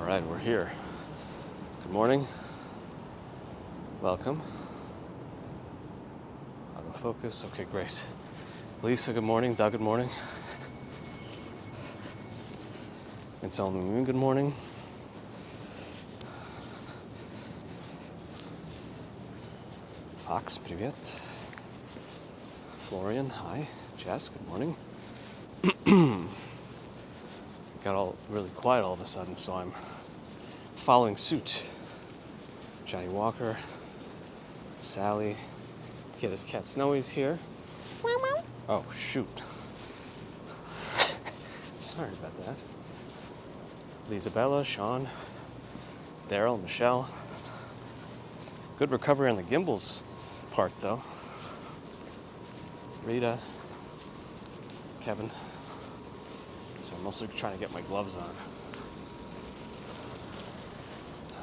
right, we're here. Good morning. Welcome. Autofocus. Okay, great. Lisa, good morning. Doug, good morning. And tell the moon, good morning. Fox, привет. Florian, hi. Jess, good morning. Got all really quiet all of a sudden, so I'm following suit. Johnny Walker, Sally. Okay, this cat Snowy's here. Oh, shoot. Sorry about that. Isabella, Sean, Daryl, Michelle. Good recovery on the gimbals part, though. Rita, Kevin. So I'm mostly trying to get my gloves on.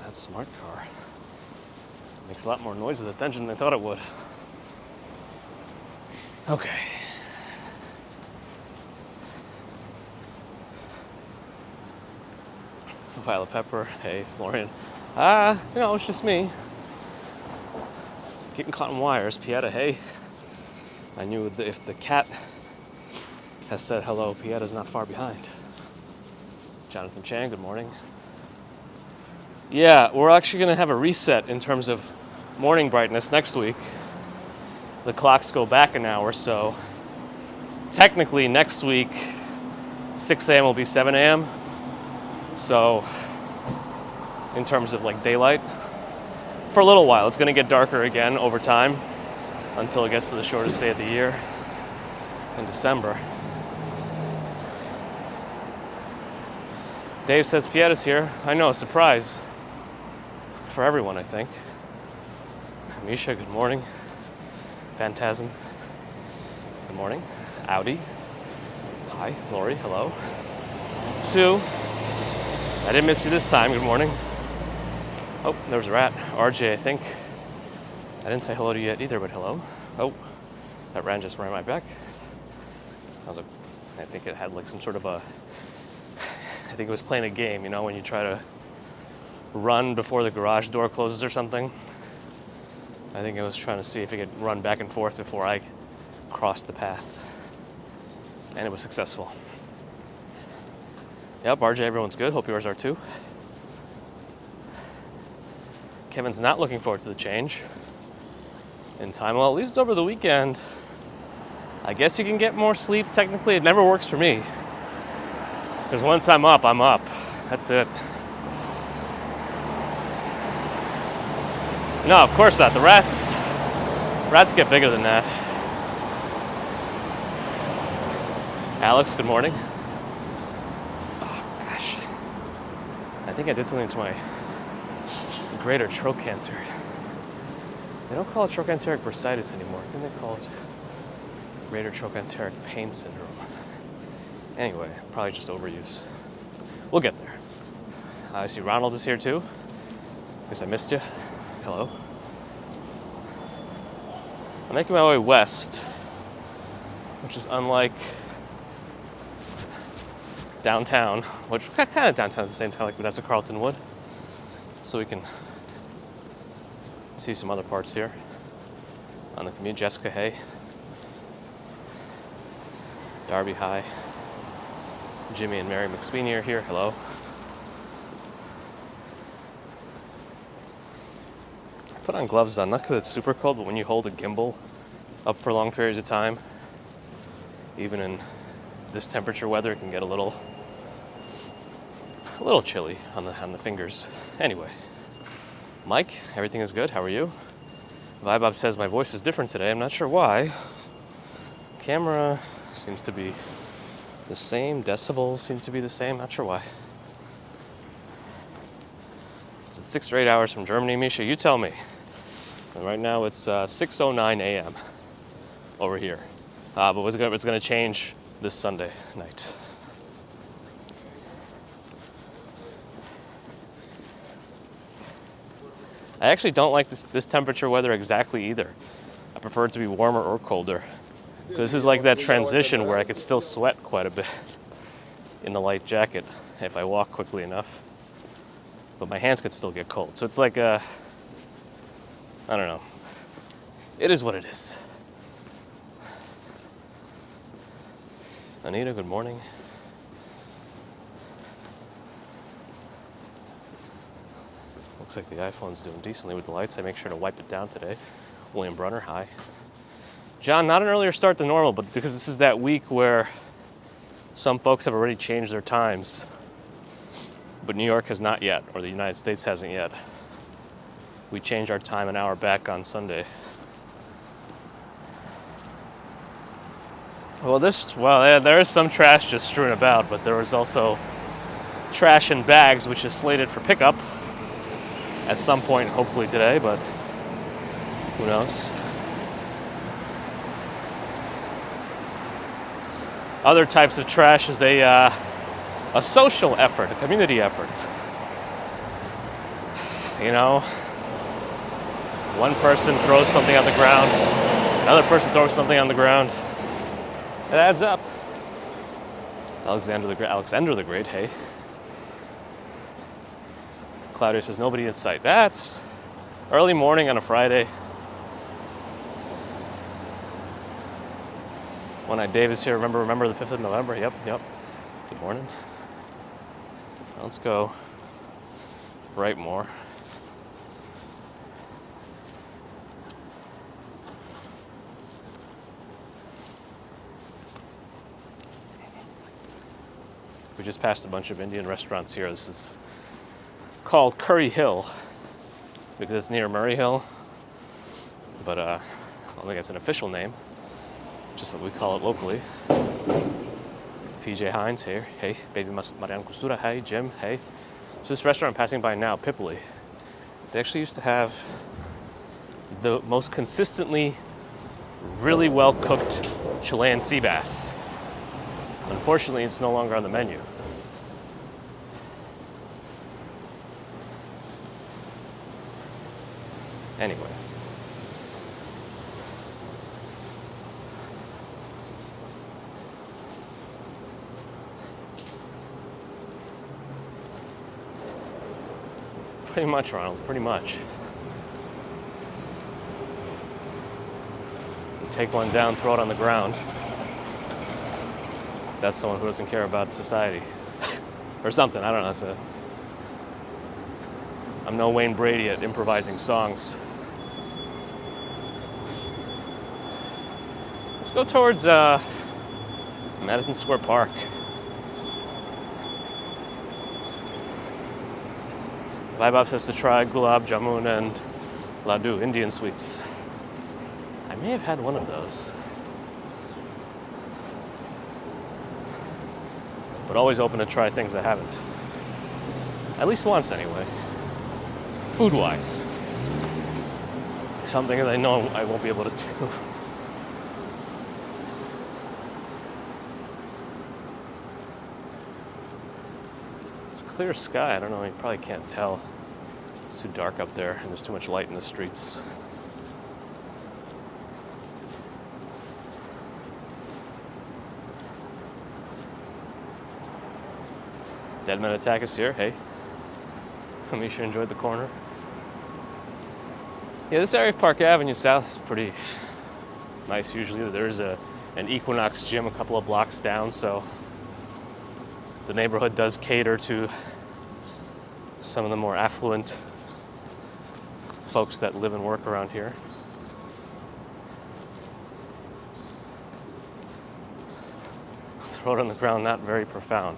That smart car makes a lot more noise with its engine than I thought it would. Okay. Violet Pepper, hey, Florian. It's just me. Getting caught in wires. Pieta, hey. I knew if the cat has said hello, Pieta's not far behind. Jonathan Chang, good morning. Yeah, we're actually going to have a reset in terms of morning brightness next week. The clocks go back an hour, so technically next week, 6 a.m. will be 7 a.m. So, in terms of like daylight, for a little while, it's going to get darker again over time until it gets to the shortest day of the year in December. Dave says Pieta's here. I know, surprise for everyone, I think. Misha, good morning. Phantasm, good morning. Audi, hi. Lori, hello. Sue, I didn't miss you this time. Good morning. Oh, there was a rat. RJ, I think. I didn't say hello to you yet either, but hello. Oh, that rat just ran my back. I think it had like some sort of I think it was playing a game, you know, when you try to run before the garage door closes or something. I think it was trying to see if it could run back and forth before I crossed the path. And it was successful. Yep, RJ, everyone's good. Hope yours are too. Kevin's not looking forward to the change in time. Well, at least over the weekend, I guess you can get more sleep. Technically, it never works for me. Because once I'm up, I'm up. That's it. No, of course not. The rats get bigger than that. Alex, good morning. Oh, gosh. I think I did something to my greater trochanter. They don't call it trochanteric bursitis anymore. I think they call it greater trochanteric pain syndrome. Anyway, probably just overuse. We'll get there. I see Ronald is here too. Guess I missed you. Hello. I'm making my way west, which is unlike downtown, which kind of downtown at the same time, like Vanessa Carlton would. So we can see some other parts here on the commute. Jessica, hey. Darby, hi. Jimmy and Mary McSweeney are here. Hello. I put on gloves on, not because it's super cold, but when you hold a gimbal up for long periods of time, even in this temperature weather, it can get a little chilly on the fingers. Anyway, Mike, everything is good. How are you? Vibob says my voice is different today. I'm not sure why. Camera seems to be the same. Decibels seem to be the same. Not sure why. Is it 6 or 8 hours from Germany, Misha? You tell me. And right now it's 6:09 a.m. over here. But it's going to change this Sunday night. I actually don't like this temperature weather exactly either. I prefer it to be warmer or colder. This is like that transition where I could still sweat quite a bit in the light jacket if I walk quickly enough. but my hands could still get cold. So it's like I don't know. It is what it is. Anita, good morning. Looks like the iPhone's doing decently with the lights. I make sure to wipe it down today. William Brunner, hi. John, not an earlier start than normal, but because this is that week where some folks have already changed their times, but New York has not yet, or the United States hasn't yet. We change our time an hour back on Sunday. Well, there is some trash just strewn about, but there was also trash in bags, which is slated for pickup at some point, hopefully today, but who knows? Other types of trash is a social effort, a community effort. You know, one person throws something on the ground, another person throws something on the ground. It adds up. Alexander the Great, hey. Claudia says, nobody in sight. That's early morning on a Friday. One Eye Dave is here. Remember the 5th of November? Yep. Good morning. Let's go right more. We just passed a bunch of Indian restaurants here. This is called Curry Hill because it's near Murray Hill, but I don't think it's an official name, just what we call it locally. PJ Hines here, hey. Baby Marianne Costura, hey. Jim, hey. So this restaurant I'm passing by now, Pipoli, they actually used to have the most consistently really well cooked Chilean sea bass. Unfortunately, it's no longer on the menu. Anyway. Pretty much, Ronald, pretty much. You take one down, throw it on the ground. That's someone who doesn't care about society. Or something, I don't know. I'm no Wayne Brady at improvising songs. Let's go towards Madison Square Park. Vaibhav says to try gulab jamun and laddu, Indian sweets. I may have had one of those. But always open to try things I haven't. At least once, anyway. Food-wise. Something that I know I won't be able to do. It's a clear sky. I don't know, you probably can't tell. It's too dark up there, and there's too much light in the streets. Deadman Attack is here, hey. Amisha enjoyed the corner. Yeah, this area of Park Avenue South is pretty nice usually. There's an Equinox gym a couple of blocks down, so the neighborhood does cater to some of the more affluent folks that live and work around here. Throw it on the ground, not very profound.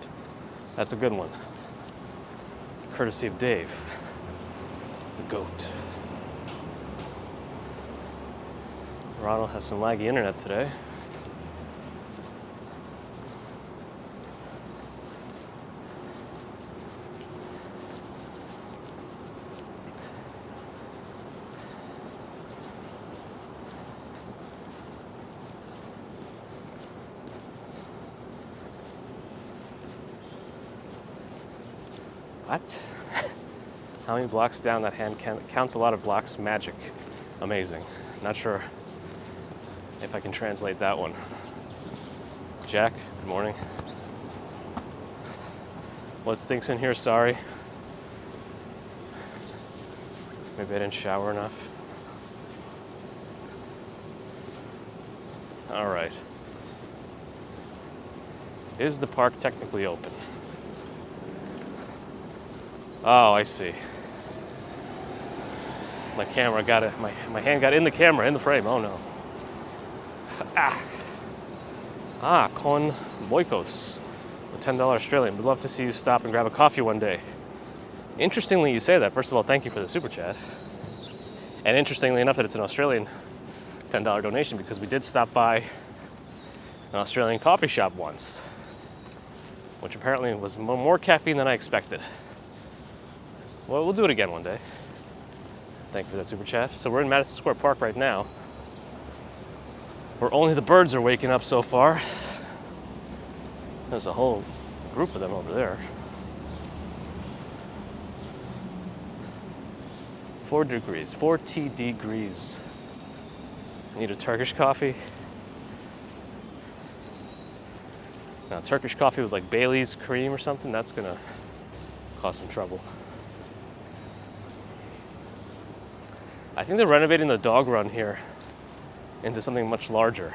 That's a good one. Courtesy of Dave, the goat. Ronald has some laggy internet today. What? How many blocks down? That hand counts a lot of blocks. Magic. Amazing. Not sure if I can translate that one. Jack, good morning. What stinks in here? Sorry. Maybe I didn't shower enough. All right. Is the park technically open? Oh, I see. My camera got it. My hand got in the camera, in the frame. Oh no. Con Boykos, a $10 Australian. Would love to see you stop and grab a coffee one day. Interestingly, you say that. First of all, thank you for the super chat. And interestingly enough, that it's an Australian $10 donation, because we did stop by an Australian coffee shop once, which apparently was more caffeine than I expected. Well, we'll do it again one day. Thank you for that super chat. So we're in Madison Square Park right now, where only the birds are waking up so far. There's a whole group of them over there. 40 degrees. Need a Turkish coffee. Now, Turkish coffee with like Bailey's cream or something, that's gonna cause some trouble. I think they're renovating the dog run here into something much larger.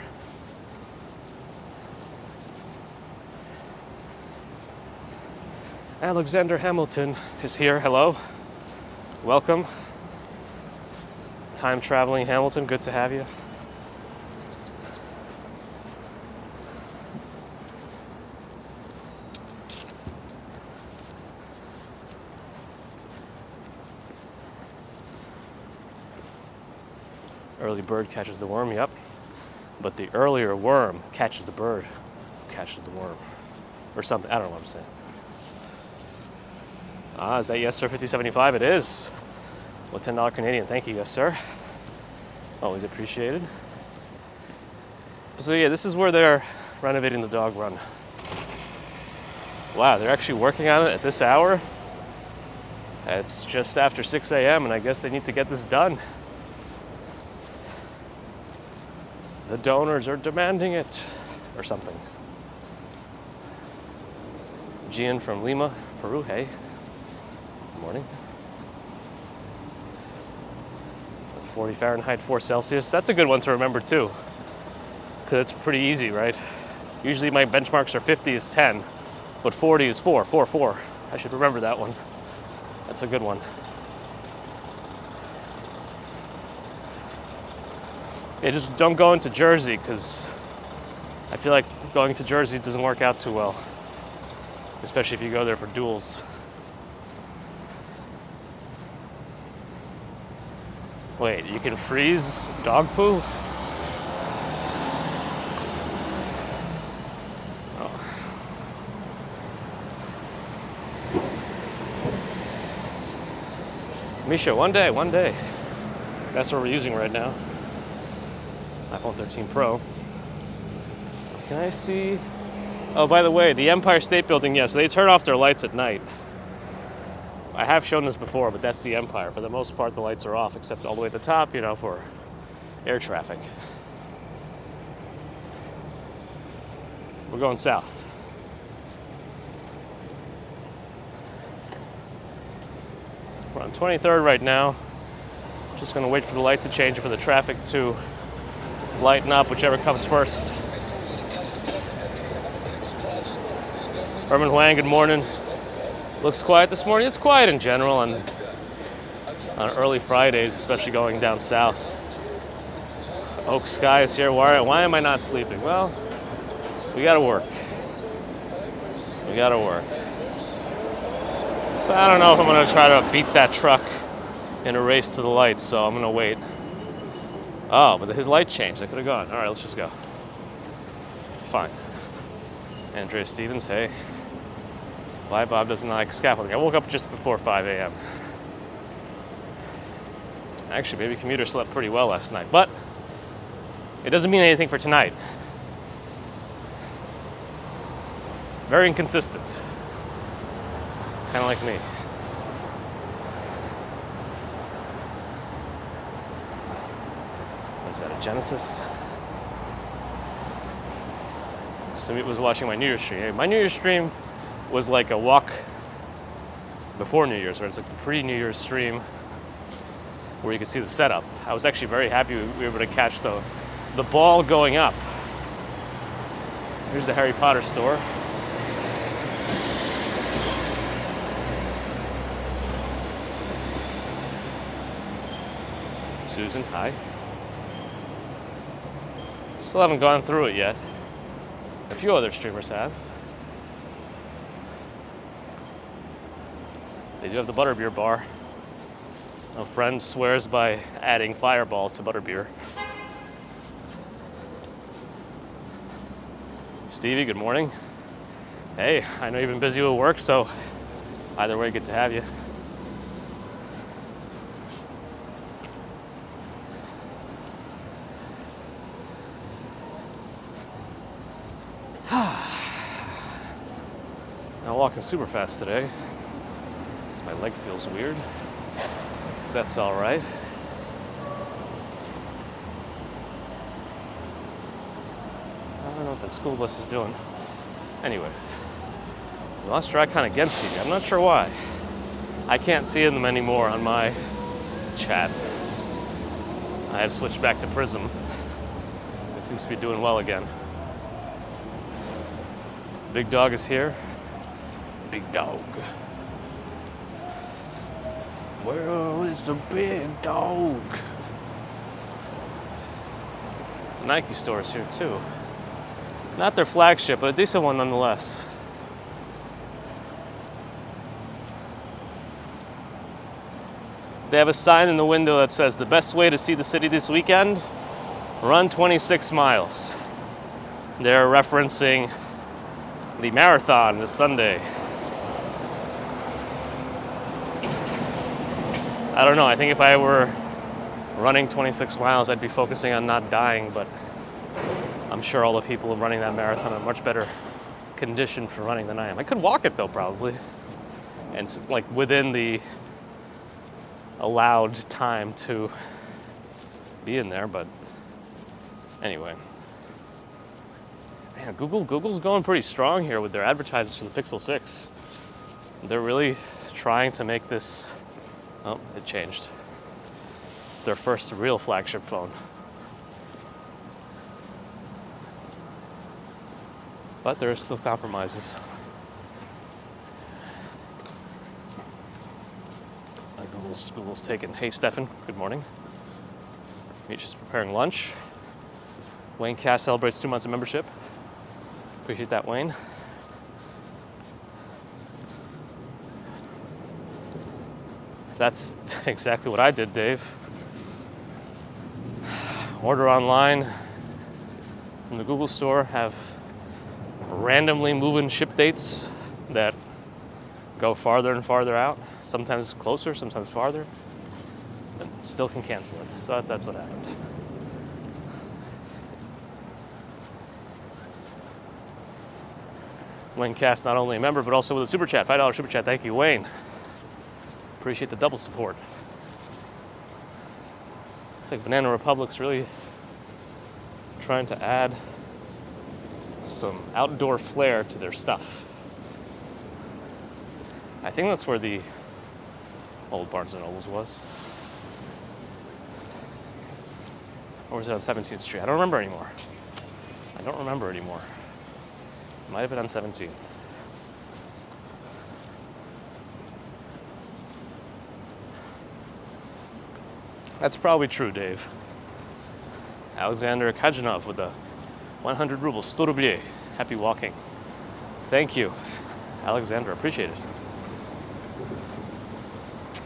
Alexander Hamilton is here. Hello. Welcome. Time traveling Hamilton, good to have you. Early bird catches the worm, yep. But the earlier worm catches the bird, catches the worm. Or something, I don't know what I'm saying. Is that yes, sir, 5075? It is. Well, $10 Canadian, thank you, yes, sir. Always appreciated. So yeah, this is where they're renovating the dog run. Wow, they're actually working on it at this hour? It's just after 6 a.m. and I guess they need to get this done. The donors are demanding it, or something. Gian from Lima, Peru, hey. Good morning. That's 40 Fahrenheit, 4 Celsius. That's a good one to remember too, because it's pretty easy, right? Usually my benchmarks are 50 is 10, but 40 is 4. I should remember that one. That's a good one. Yeah, just don't go into Jersey, because I feel like going to Jersey doesn't work out too well, especially if you go there for duels. Wait, you can freeze dog poo? Oh. Misha, one day. That's what we're using right now. iPhone 13 Pro. Can I see? Oh, by the way, the Empire State Building, yes, they turn off their lights at night. I have shown this before, but that's the Empire. For the most part, the lights are off, except all the way at the top, you know, for air traffic. We're going south. We're on 23rd right now. Just gonna wait for the light to change and for the traffic to lighten up, whichever comes first. Herman Huang, good morning. Looks quiet this morning. It's quiet in general on early Fridays, especially going down south. Oak Sky is here. Why am I not sleeping? Well, we gotta work. So I don't know if I'm gonna try to beat that truck in a race to the lights, so I'm gonna wait. Oh, but his light changed. I could have gone. All right, let's just go. Fine. Andrea Stevens, hey. Why Bob doesn't like scaffolding. I woke up just before 5 a.m. Actually, maybe Commuter slept pretty well last night, but it doesn't mean anything for tonight. It's very inconsistent. Kind of like me. Is that a Genesis? Sumit was watching my New Year's stream. My New Year's stream was like a walk before New Year's, where it's like the pre-New Year's stream. where you could see the setup. I was actually very happy we were able to catch the ball going up. Here's the Harry Potter store. Susan, hi. Still haven't gone through it yet. A few other streamers have. They do have the butterbeer bar. A friend swears by adding Fireball to butterbeer. Stevie, good morning. Hey, I know you've been busy with work, so either way, good to have you. I'm walking super fast today. My leg feels weird. That's all right. I don't know what that school bus is doing. Anyway, we lost track kind of against you. I'm not sure why. I can't see them anymore on my chat. I have switched back to Prism. It seems to be doing well again. Big dog is here. Big dog. Where is the big dog? Nike store is here too. Not their flagship, but a decent one nonetheless. They have a sign in the window that says, the best way to see the city this weekend, run 26 miles. They're referencing the marathon this Sunday. I don't know, I think if I were running 26 miles, I'd be focusing on not dying, but I'm sure all the people running that marathon are in much better condition for running than I am. I could walk it though, probably. And it's like within the allowed time to be in there, but anyway. Man, Google's going pretty strong here with their advertisements for the Pixel 6. They're really trying to make this, oh, it changed. Their first real flagship phone. But there are still compromises. Google's taken. Hey, Stefan, good morning. Meech is preparing lunch. Wayne Cass celebrates 2 months of membership. Appreciate that, Wayne. That's exactly what I did, Dave. Order online from the Google store, have randomly moving ship dates that go farther and farther out, sometimes closer, sometimes farther, but still can cancel it. So that's what happened. Wayne Cass, not only a member, but also with a super chat, $5 super chat. Thank you, Wayne. Appreciate the double support. Looks like Banana Republic's really trying to add some outdoor flair to their stuff. I think that's where the old Barnes & Nobles was. Or was it on 17th Street? I don't remember anymore. Might have been on 17th. That's probably true, Dave. Alexander Kajanov with the 100 rubles. 100 rublей. Happy walking. Thank you, Alexander. Appreciate it.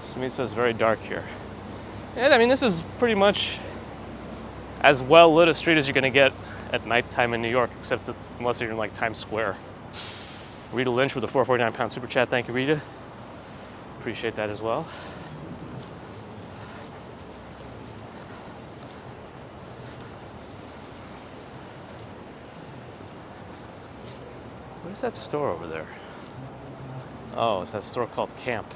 Sumit says very dark here. And I mean, this is pretty much as well lit a street as you're gonna get at nighttime in New York, except unless you're in like Times Square. Rita Lynch with a £449 super chat. Thank you, Rita. Appreciate that as well. What is that store over there? Oh, it's that store called Camp.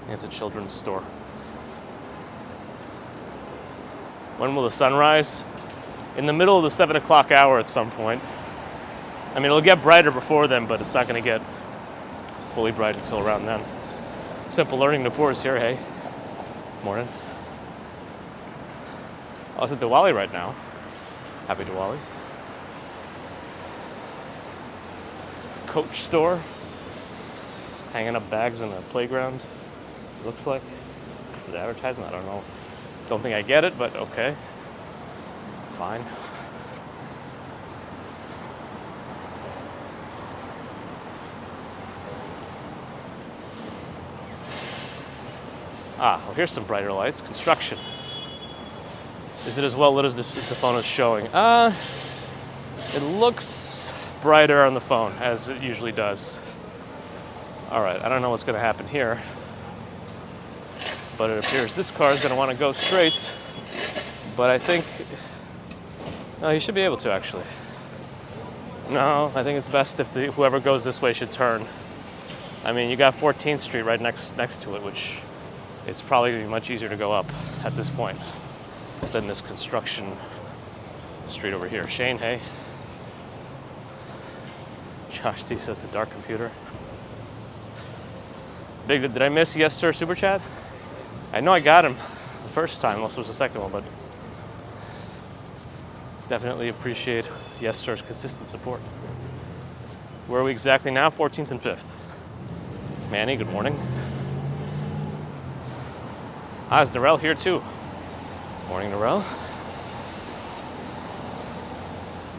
It's a children's store. When will the sun rise? In the middle of the 7 o'clock hour at some point. I mean, it'll get brighter before then, but it's not going to get fully bright until around then. Simple Learning Nupur is here. Hey, morning. Oh, it's at Diwali right now. Happy Diwali. Coach store. Hanging up bags in the playground. Looks like. The advertisement, I don't know. Don't think I get it, but okay. Fine. Ah, well, here's some brighter lights. Construction. Is it as well lit as the phone is showing? It looks brighter on the phone, as it usually does. All right, I don't know what's going to happen here, but it appears this car is going to want to go straight, but I think, no, he should be able to, actually. No, I think it's best if whoever goes this way should turn. I mean, you got 14th Street right next to it, which it's probably going to be much easier to go up at this point than this construction street over here. Shane, hey. Josh T says the dark computer. Big, did I miss Yes Sir Super Chat? I know I got him the first time, unless it was the second one, but definitely appreciate Yes Sir's consistent support. Where are we exactly now? 14th and 5th. Manny, good morning. Ah, is Narelle here too? Morning, Narelle.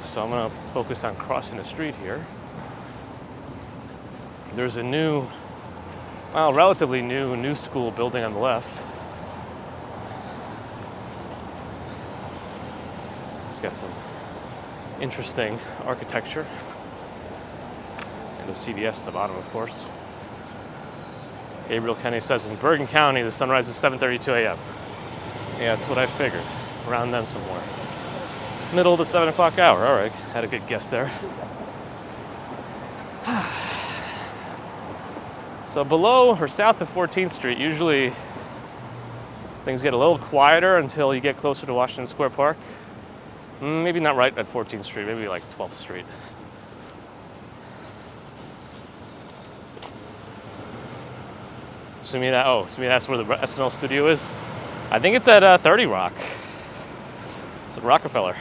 So I'm gonna focus on crossing the street here. There's a new, well, relatively new school building on the left. It's got some interesting architecture. And the CVS at the bottom, of course. Gabriel Kenny says in Bergen County, the sun rises 7:32 a.m. Yeah, that's what I figured. Around then somewhere. Middle to 7 o'clock hour. All right, had a good guess there. So below or south of 14th Street, usually things get a little quieter until you get closer to Washington Square Park. Maybe not right at 14th Street, maybe like 12th Street. Assuming that's where the SNL studio is. I think it's at 30 Rock. It's at Rockefeller.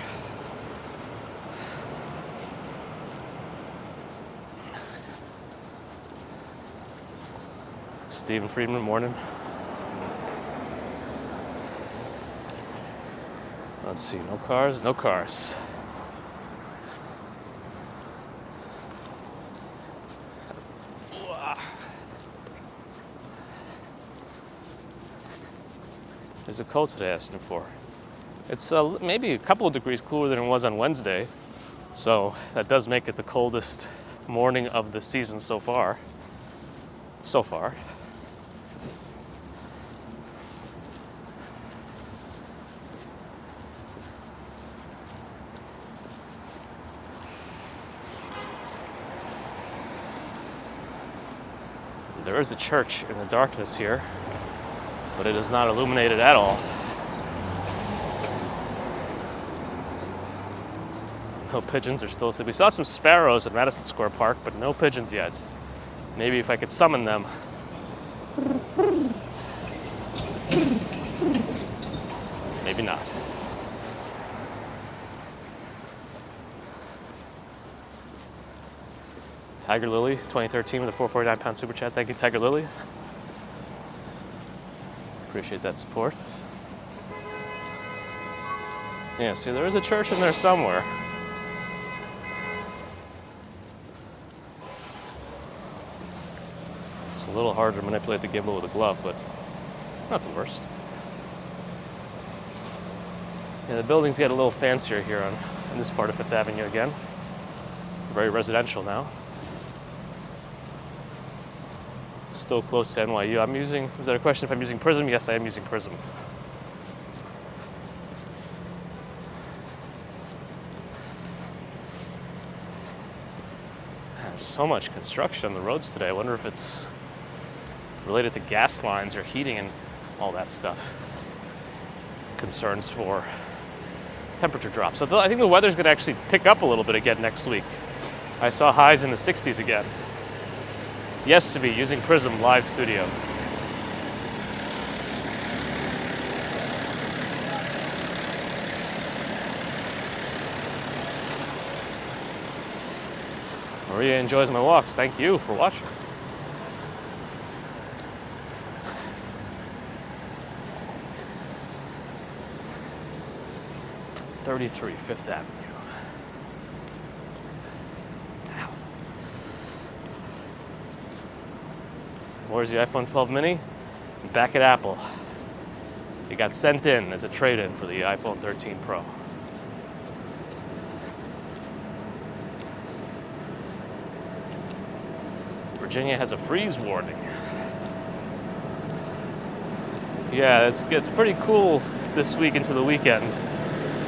Stephen Friedman, morning. Let's see, no cars, no cars. Is it cold today, asked for? It's maybe a couple of degrees cooler than it was on Wednesday, so that does make it the coldest morning of the season so far. There is a church in the darkness here, but it is not illuminated at all. No pigeons are still asleep. We saw some sparrows at Madison Square Park, but no pigeons yet. Maybe if I could summon them. Maybe not. Tiger Lily, 2013 with a 449-pound super chat. Thank you, Tiger Lily. Appreciate that support. Yeah, see, there is a church in there somewhere. It's a little harder to manipulate the gimbal with a glove, but not the worst. Yeah, the buildings get a little fancier here in this part of Fifth Avenue again. Very residential now. Still close to NYU. Was that a question if I'm using Prism? Yes, I am using Prism. So much construction on the roads today. I wonder if it's related to gas lines or heating and all that stuff. Concerns for temperature drops. So I think the weather's going to actually pick up a little bit again next week. I saw highs in the 60s again. Yes, to be using Prism Live Studio. Maria enjoys my walks. Thank you for watching. '33 Fifth Avenue. Ow. Where's the iPhone 12 mini? Back at Apple. It got sent in as a trade-in for the iPhone 13 Pro. Virginia has a freeze warning. Yeah, it's pretty cool this week into the weekend.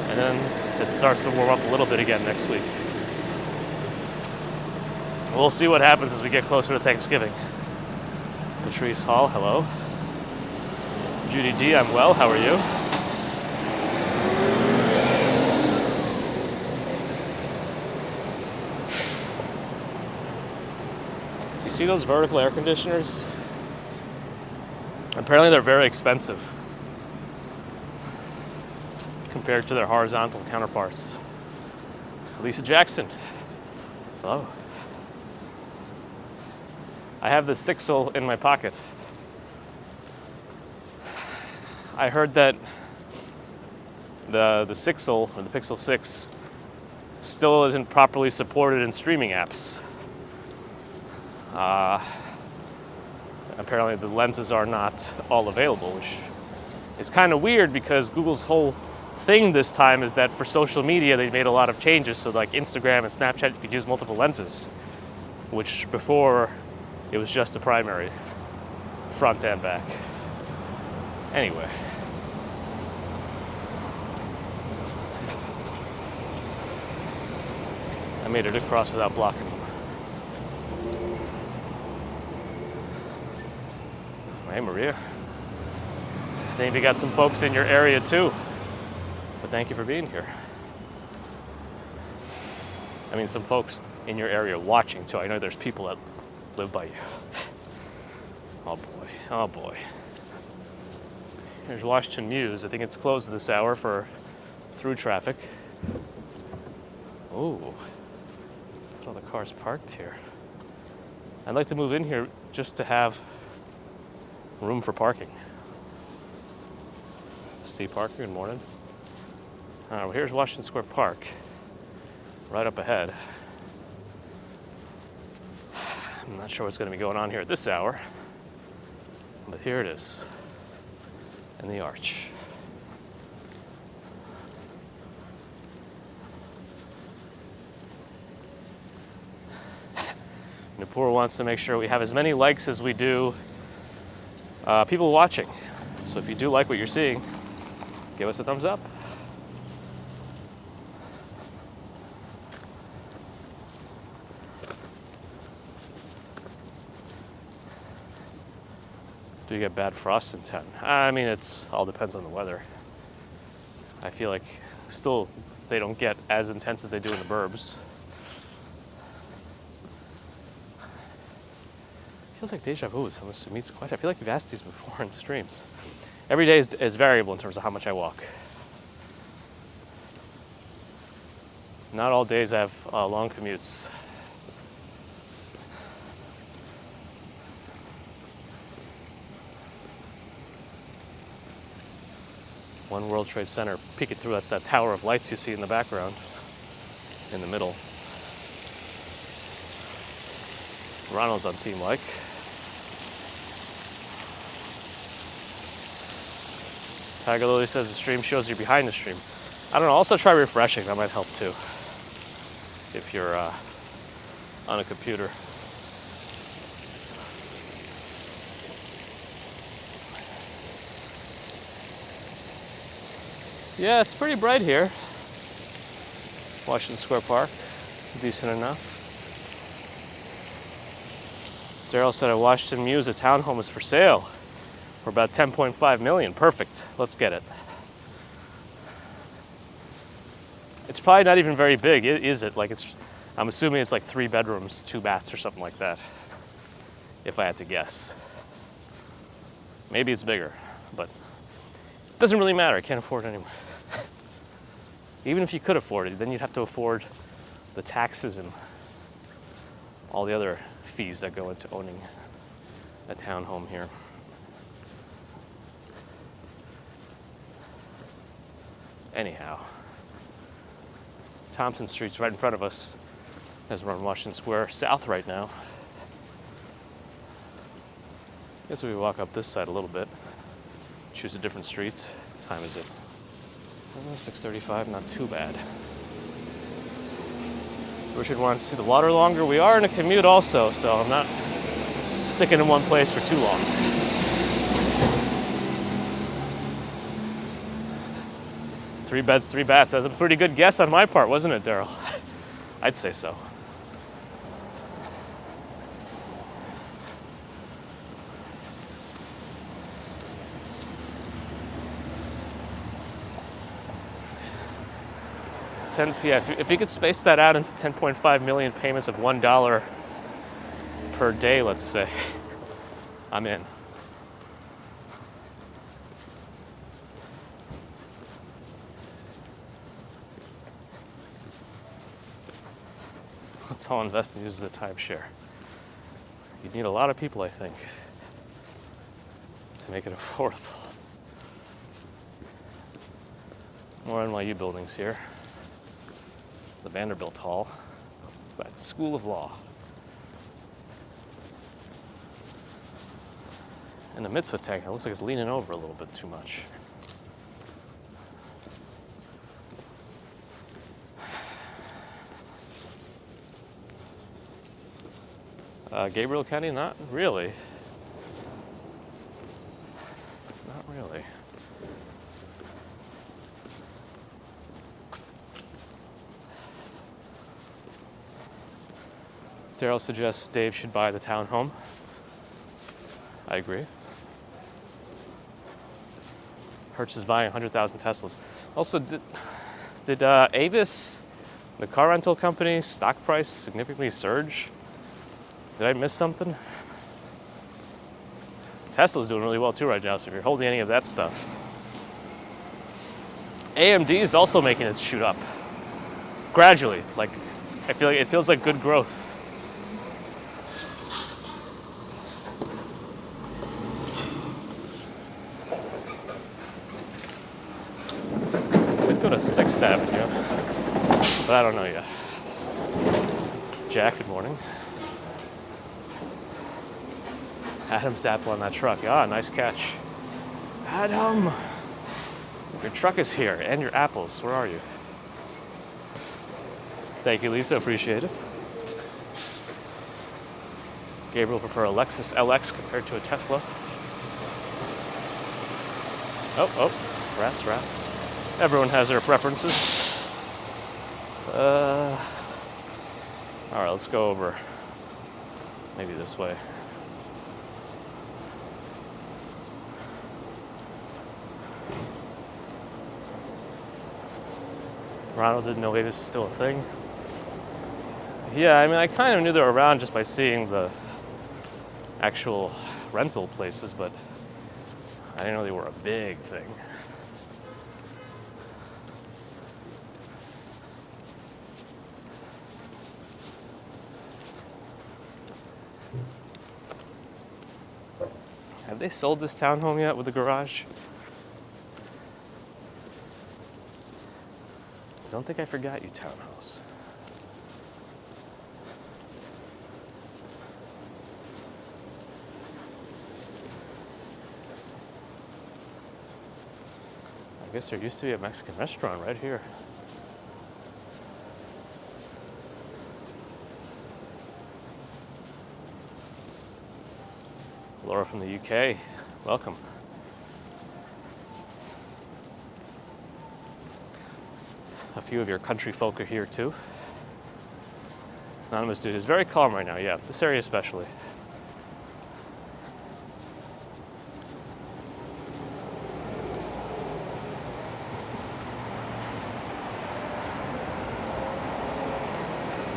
And then it starts to warm up a little bit again next week. We'll see what happens as we get closer to Thanksgiving. Patrice Hall, hello. Judy D, I'm well, how are you? You see those vertical air conditioners? Apparently they're very expensive compared to their horizontal counterparts. Lisa Jackson, hello. I have the Sixel in my pocket. I heard that the Sixel, or the Pixel 6, still isn't properly supported in streaming apps. Apparently the lenses are not all available, which is kind of weird because Google's whole thing this time is that for social media they made a lot of changes. So like Instagram and Snapchat, you could use multiple lenses, which before it was just the primary, front and back. Anyway. I made it across without blocking them. Hey, Maria. Maybe you got some folks in your area too. But thank you for being here. I mean, some folks in your area watching too. I know there's people that live by you. Oh boy, oh boy. Here's Washington Muse. I think it's closed this hour for through traffic. Oh, look at all the cars parked here. I'd like to move in here just to have room for parking. Steve Parker, good morning. All right, well, here's Washington Square Park, right up ahead. I'm not sure what's going to be going on here at this hour, but here it is, in the arch. Nupur wants to make sure we have as many likes as we do people watching. So if you do like what you're seeing, give us a thumbs up. Do you get bad frost in town? I mean, it's all depends on the weather. I feel like still they don't get as intense as they do in the burbs. Feels like deja vu with some of Sumit's questions. I feel like we've asked these before in streams. Every day is variable in terms of how much I walk. Not all days have long commutes. One World Trade Center, peeking through, that's that tower of lights you see in the background, in the middle. Ronald's on Team Like. Tiger Lily says the stream shows you behind the stream. I don't know, also try refreshing, that might help too. If you're on a computer. Yeah, it's pretty bright here. Washington Square Park, decent enough. Daryl said at Washington Muse, a townhome is for sale. We're about 10.5 million, perfect, let's get it. It's probably not even very big, is it? Like I'm assuming it's like 3 bedrooms, 2 baths or something like that, if I had to guess. Maybe it's bigger, but it doesn't really matter, I can't afford it anymore. Even if you could afford it, then you'd have to afford the taxes and all the other fees that go into owning a townhome here. Anyhow, Thompson Street's right in front of us as we're on Washington Square South right now. I guess we walk up this side a little bit, choose a different street. What time is it? 6:35, not too bad. Richard wants to see the water longer. We are in a commute also, so I'm not sticking in one place for too long. Three beds, three baths. That's a pretty good guess on my part, wasn't it, Daryl? I'd say so. If you could space that out into 10.5 million payments of $1 per day, let's say, I'm in. Let's all invest and use as a timeshare. You'd need a lot of people, I think, to make it affordable. More NYU buildings here. The Vanderbilt Hall, at the School of Law. And the mitzvah tank, it looks like it's leaning over a little bit too much. Gabriel County, not really. Not really. Daryl suggests Dave should buy the townhome. I agree. Hertz is buying 100,000 Teslas. Also, did Avis, the car rental company, stock price significantly surge? Did I miss something? Tesla's doing really well too right now, so if you're holding any of that stuff. AMD is also making it shoot up. Gradually. Like, I feel like it feels like good growth. Go to 6th Avenue, but I don't know yet. Jack, good morning. Adam's apple on that truck. Ah, nice catch. Adam! Your truck is here, and your apples. Where are you? Thank you, Lisa. Appreciate it. Gabriel prefer a Lexus LX compared to a Tesla. Oh, rats. Everyone has their preferences. All right, let's go over. Maybe this way. Ronald didn't know Avis was still a thing. Yeah, I mean, I kind of knew they were around just by seeing the actual rental places, but I didn't know they were a big thing. Have they sold this townhome yet with the garage? Don't think I forgot you, townhouse. I guess there used to be a Mexican restaurant right here. Laura from the UK, welcome. A few of your country folk are here too. Anonymous dude is very calm right now, yeah, this area especially.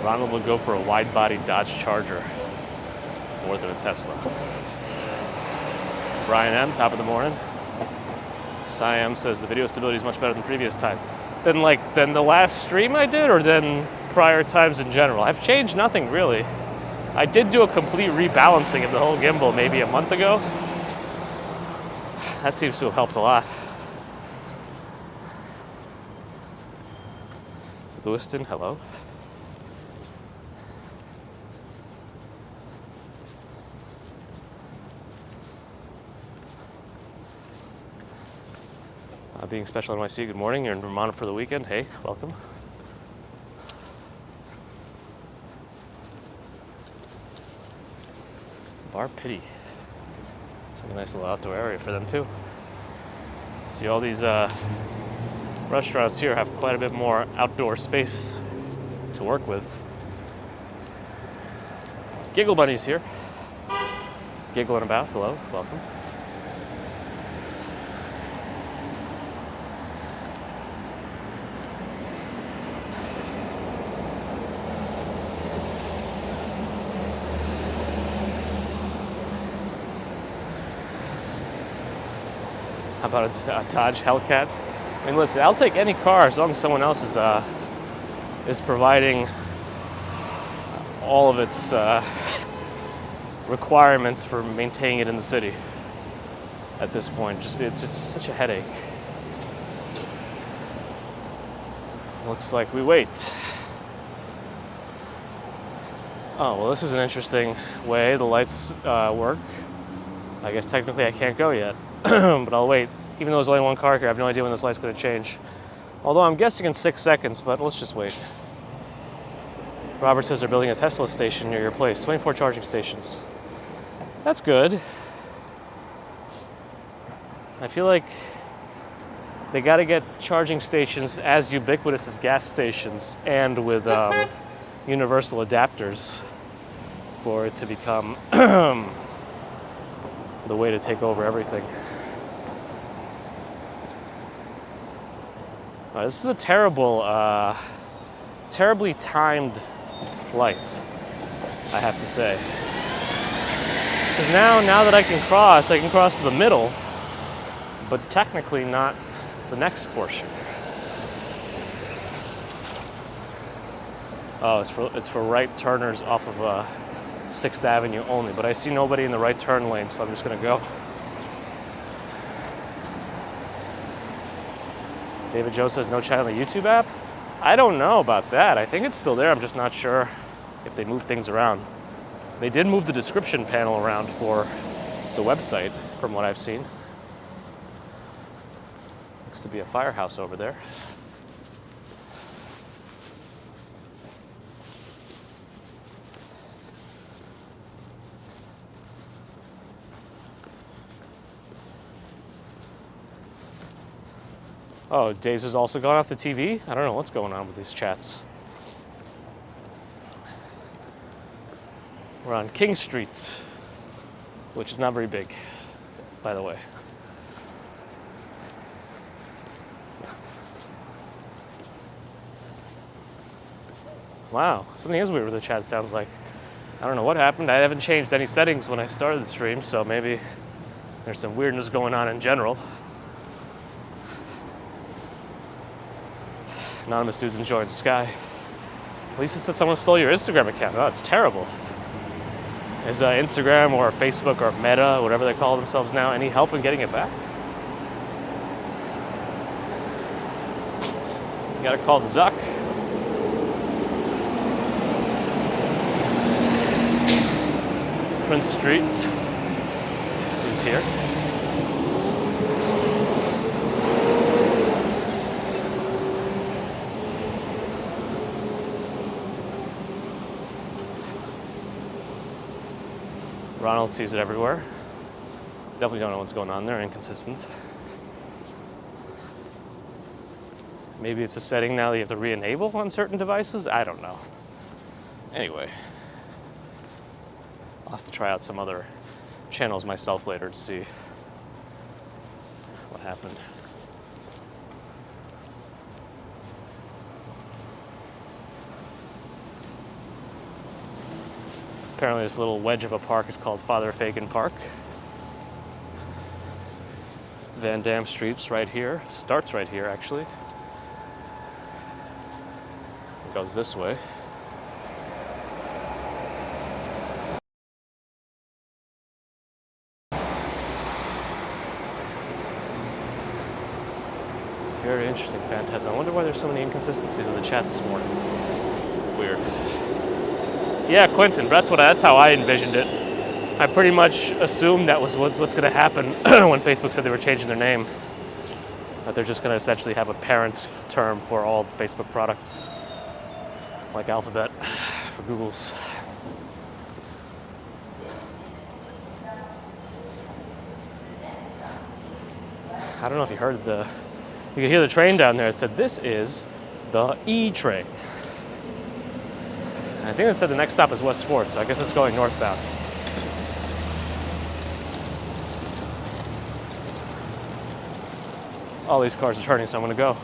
Ronald will go for a wide-body Dodge Charger more than a Tesla. Brian M, top of the morning. Siam says the video stability is much better than previous time. Than the last stream I did, or than prior times in general? I've changed nothing really. I did do a complete rebalancing of the whole gimbal maybe a month ago. That seems to have helped a lot. Lewiston, hello. Being Special NYC, good morning. You're in Vermont for the weekend. Hey, welcome. Bar Pity. It's like a nice little outdoor area for them too. See, all these restaurants here have quite a bit more outdoor space to work with. Giggle Bunny's here. Giggling about. Hello, welcome. How about a Dodge Hellcat? I mean, listen, I'll take any car as long as someone else is providing all of its requirements for maintaining it in the city. At this point, it's just such a headache. Looks like we wait. Oh, well, this is an interesting way the lights work. I guess technically I can't go yet. But I'll wait. Even though there's only one car here, I have no idea when this light's going to change. Although I'm guessing in 6 seconds, but let's just wait. Robert says they're building a Tesla station near your place. 24 charging stations. That's good. I feel like they got to get charging stations as ubiquitous as gas stations and with universal adapters for it to become the way to take over everything. This is a terrible, terribly timed light, I have to say. Because now that I can cross to the middle, but technically not the next portion. Oh, it's for right turners off of 6th Avenue only, but I see nobody in the right turn lane, so I'm just gonna go. David Joe says no chat on the YouTube app. I don't know about that. I think it's still there. I'm just not sure if they moved things around. They did move the description panel around for the website, from what I've seen. Looks to be a firehouse over there. Oh, Dave's has also gone off the TV? I don't know what's going on with these chats. We're on King Street, which is not very big, by the way. Wow, something is weird with the chat, it sounds like. I don't know what happened. I haven't changed any settings when I started the stream, so maybe there's some weirdness going on in general. Anonymous dude's enjoying Sky. Lisa said someone stole your Instagram account. Oh, it's terrible. Is Instagram or Facebook or Meta, whatever they call themselves now, any help in getting it back? You gotta call the Zuck. Prince Street is here. Ronald sees it everywhere. Definitely don't know what's going on there, inconsistent. Maybe it's a setting now that you have to re-enable on certain devices? I don't know. Anyway, I'll have to try out some other channels myself later to see what happened. Apparently this little wedge of a park is called Father Fagin Park. Van Dam Street's right here. Starts right here, actually. It goes this way. Very interesting, Phantasm. I wonder why there's so many inconsistencies in the chat this morning. Weird. Yeah, Quentin, that's how I envisioned it. I pretty much assumed that was what's going to happen when Facebook said they were changing their name. That they're just going to essentially have a parent term for all the Facebook products, like Alphabet for Google's. I don't know if you heard you could hear the train down there. It said, "This is the E train." And I think it said the next stop is West 4th, so I guess it's going northbound. All these cars are turning, so I'm going to go.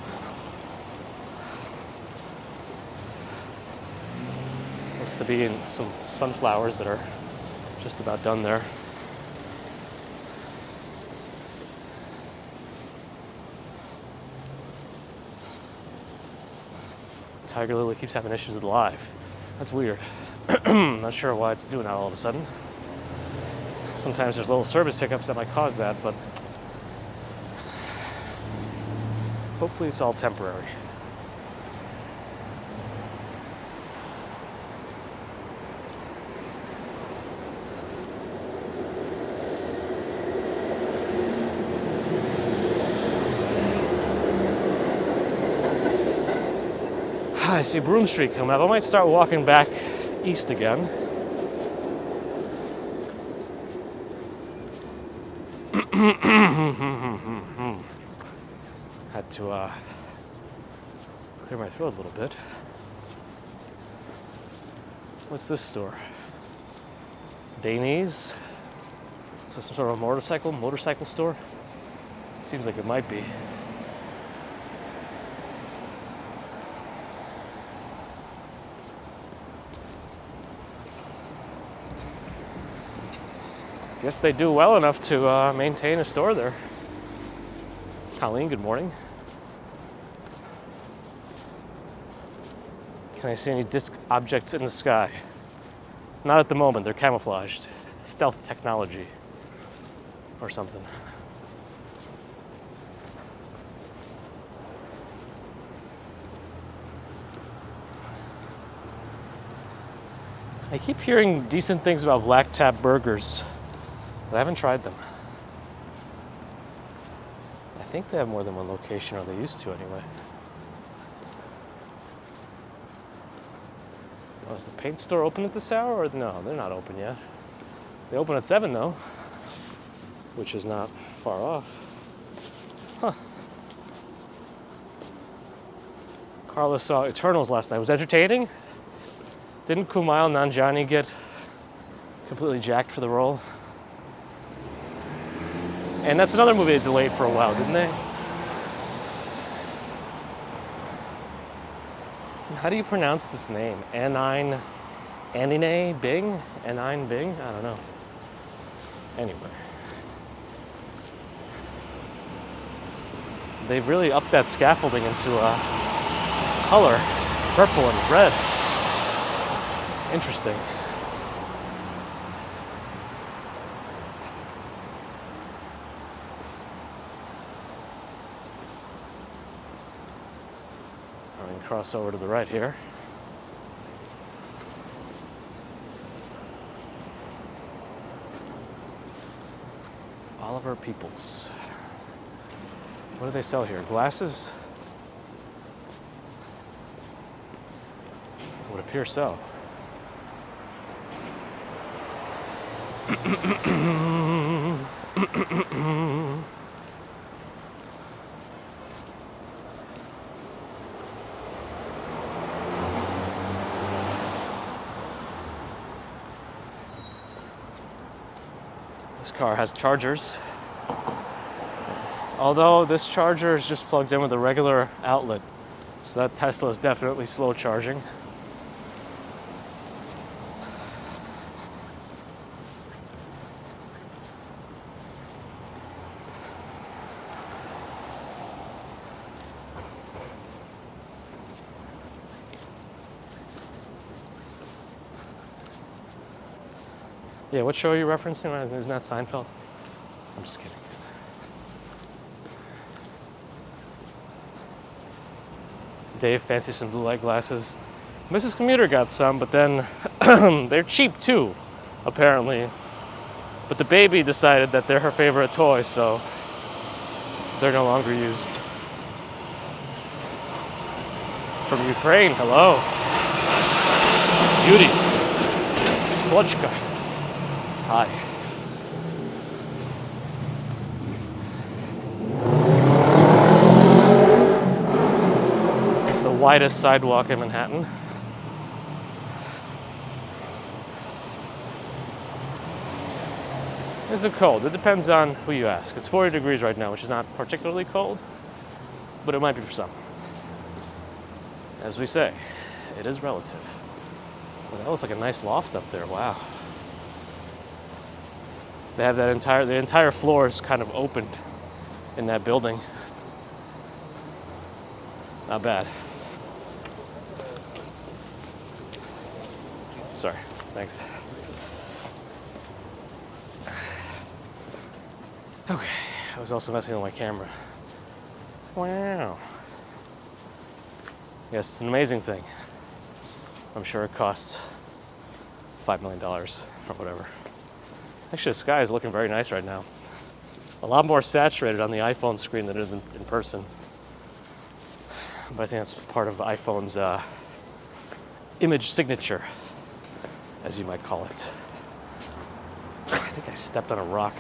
Looks to be in some sunflowers that are just about done there. Tiger Lily keeps having issues with live. That's weird. Not sure why it's doing that all of a sudden. Sometimes there's little service hiccups that might cause that, but hopefully it's all temporary. I see Broome Street coming up. I might start walking back east again. Had to clear my throat a little bit. What's this store? Danny's? Is this some sort of motorcycle store? Seems like it might be. Guess they do well enough to maintain a store there. Colleen, good morning. Can I see any disc objects in the sky? Not at the moment, they're camouflaged. Stealth technology or something. I keep hearing decent things about Black Tap burgers. I haven't tried them. I think they have more than one location, or they used to anyway. Oh, is the paint store open at this hour? Or no, they're not open yet. They open at 7 though, which is not far off. Huh. Carlos saw Eternals last night. It was entertaining. Didn't Kumail Nanjiani get completely jacked for the role? And that's another movie they delayed for a while, didn't they? How do you pronounce this name? Anine Bing? Anine Bing? I don't know. Anyway. They've really upped that scaffolding into a color, purple and red. Interesting. Cross over to the right here. Oliver Peoples. What do they sell here? Glasses? Would appear so. This car has chargers. Although this charger is just plugged in with a regular outlet. So that Tesla is definitely slow charging. Yeah, what show are you referencing? Isn't that Seinfeld? I'm just kidding. Dave fancies some blue light glasses. Mrs. Commuter got some, but then they're cheap too, apparently. But the baby decided that they're her favorite toy, so they're no longer used. From Ukraine, hello. Beauty. Klochka. Hi. It's the widest sidewalk in Manhattan. Is it cold? It depends on who you ask. It's 40 degrees right now, which is not particularly cold, but it might be for some. As we say, it is relative. Well, that looks like a nice loft up there. Wow. They have the entire floor is kind of opened in that building. Not bad. Sorry, thanks. Okay, I was also messing with my camera. Wow. Yes, it's an amazing thing. I'm sure it costs $5 million or whatever. Actually, the sky is looking very nice right now. A lot more saturated on the iPhone screen than it is in person. But I think that's part of iPhone's image signature, as you might call it. I think I stepped on a rock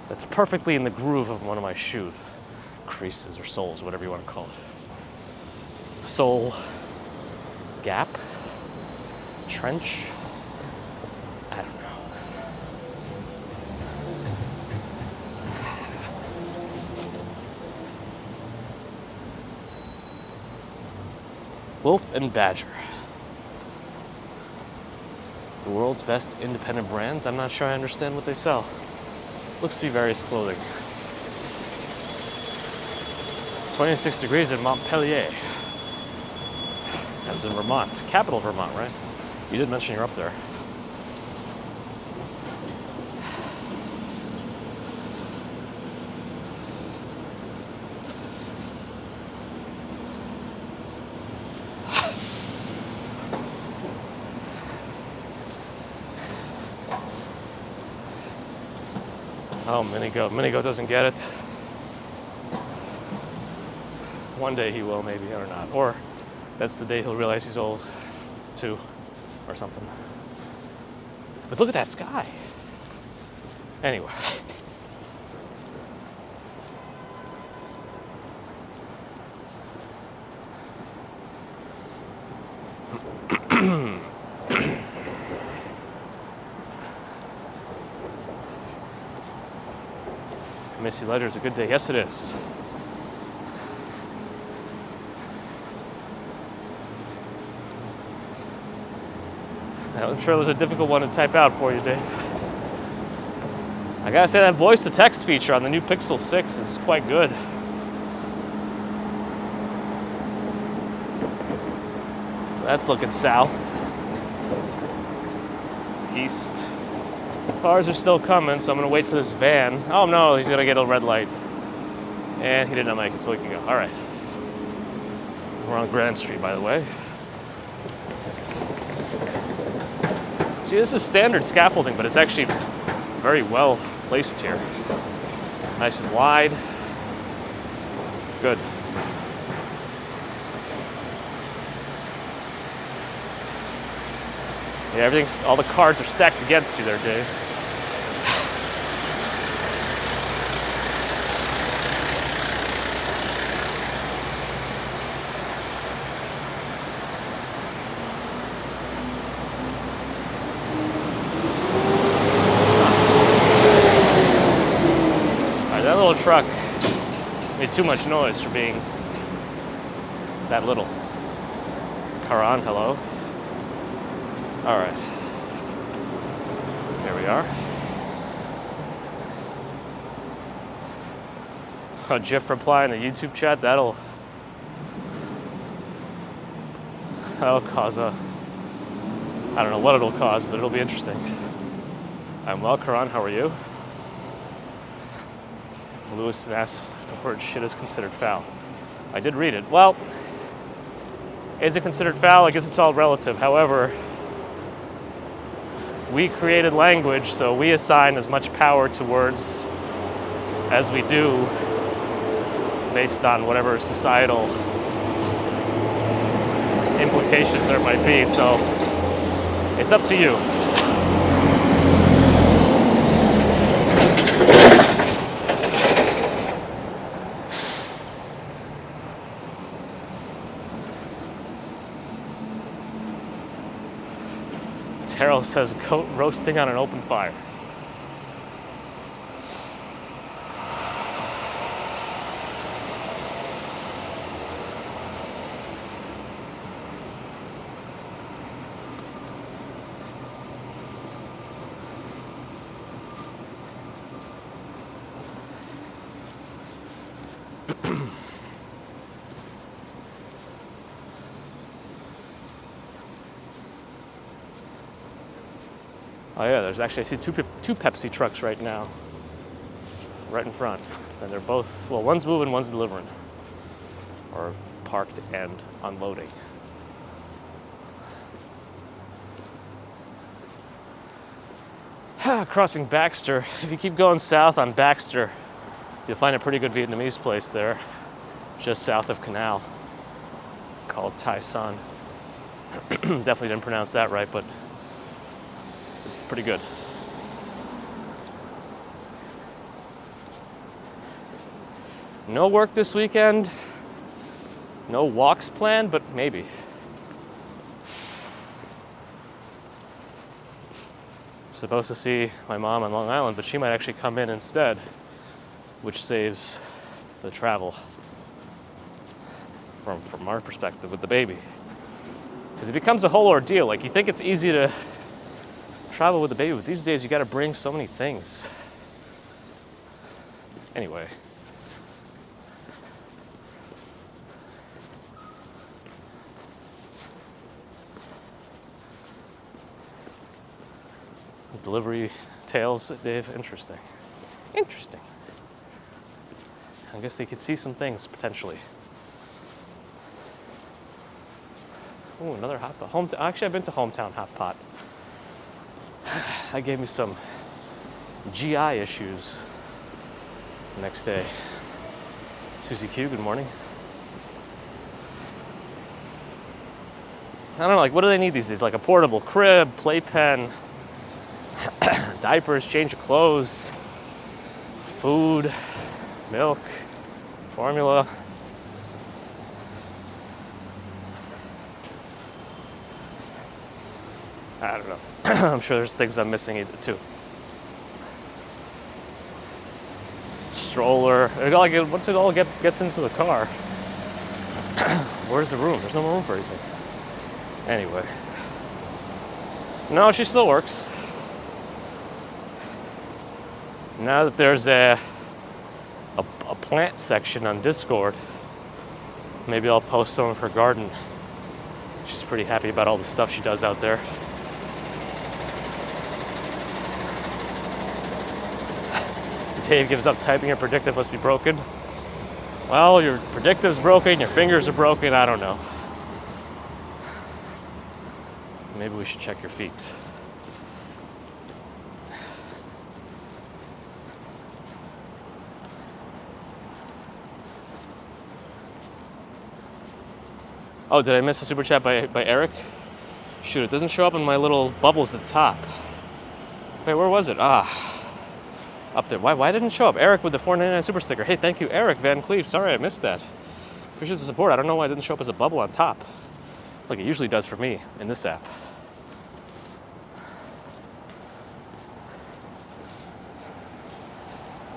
that's perfectly in the groove of one of my shoe creases or soles, whatever you want to call it. Sole gap, trench, I don't know. Wolf and Badger. The world's best independent brands. I'm not sure I understand what they sell. Looks to be various clothing. 26 degrees in Montpellier. That's in Vermont. Capital Vermont, right? You did mention you're up there. Oh, Minigo. Minigo doesn't get it. One day he will, maybe, or not. Or that's the day he'll realize he's old, too, or something. But look at that sky. Anyway. Missy Ledger's a good day. Yes, it is. I'm sure it was a difficult one to type out for you, Dave. I gotta say that voice-to-text feature on the new Pixel 6 is quite good. That's looking south. East. Cars are still coming, so I'm gonna wait for this van. Oh no, he's gonna get a red light. And he did not make it, so he can go. All right. We're on Grand Street, by the way. See, this is standard scaffolding, but it's actually very well placed here. Nice and wide. Good. Yeah, all the cars are stacked against you there, Dave. That little truck made too much noise for being that little. Karan, hello. All right. Here we are. A GIF reply in the YouTube chat, that'll cause I don't know what it'll cause, but it'll be interesting. I'm well, Karan, how are you? Lewis asks if the word shit is considered foul. I did read it. Well, Is it considered foul? I guess it's all relative. However, we created language, so we assign as much power to words as we do based on whatever societal implications there might be. So it's up to you. Terrell says goat roasting on an open fire. Oh yeah, there's actually, I see two Pepsi trucks right now, right in front. And they're both, well, one's moving, one's delivering. Or parked and unloading. Crossing Baxter. If you keep going south on Baxter, you'll find a pretty good Vietnamese place there, just south of Canal, called Thai San. Definitely didn't pronounce that right, but it's pretty good. No work this weekend. No walks planned, but maybe. Supposed to see my mom on Long Island, but she might actually come in instead, which saves the travel from our perspective with the baby. Because it becomes a whole ordeal. Like, you think it's easy to travel with the baby, but these days you got to bring so many things. Anyway. Delivery tales, Dave. Interesting. Interesting. I guess they could see some things potentially. Oh, another hot pot. Actually, I've been to Hometown Hot Pot. That gave me some GI issues the next day. Susie Q, good morning. I don't know, like, what do they need these days? Like a portable crib, playpen, diapers, change of clothes, food, milk, formula. I don't know. I'm sure there's things I'm missing either too. Stroller. Once it all gets into the car, where's the room? There's no room for anything. Anyway. No, she still works. Now that there's a plant section on Discord, maybe I'll post some of her garden. She's pretty happy about all the stuff she does out there. Dave gives up typing. Your predictive must be broken. Well, your predictive's broken, your fingers are broken, I don't know. Maybe we should check your feet. Oh, did I miss a super chat by Eric? Shoot, it doesn't show up in my little bubbles at the top. Wait, where was it? Up there. Why didn't it show up? Eric with the $4.99 super sticker. Hey, thank you, Eric Van Cleve. Sorry I missed that. Appreciate the support. I don't know why it didn't show up as a bubble on top, like it usually does for me in this app.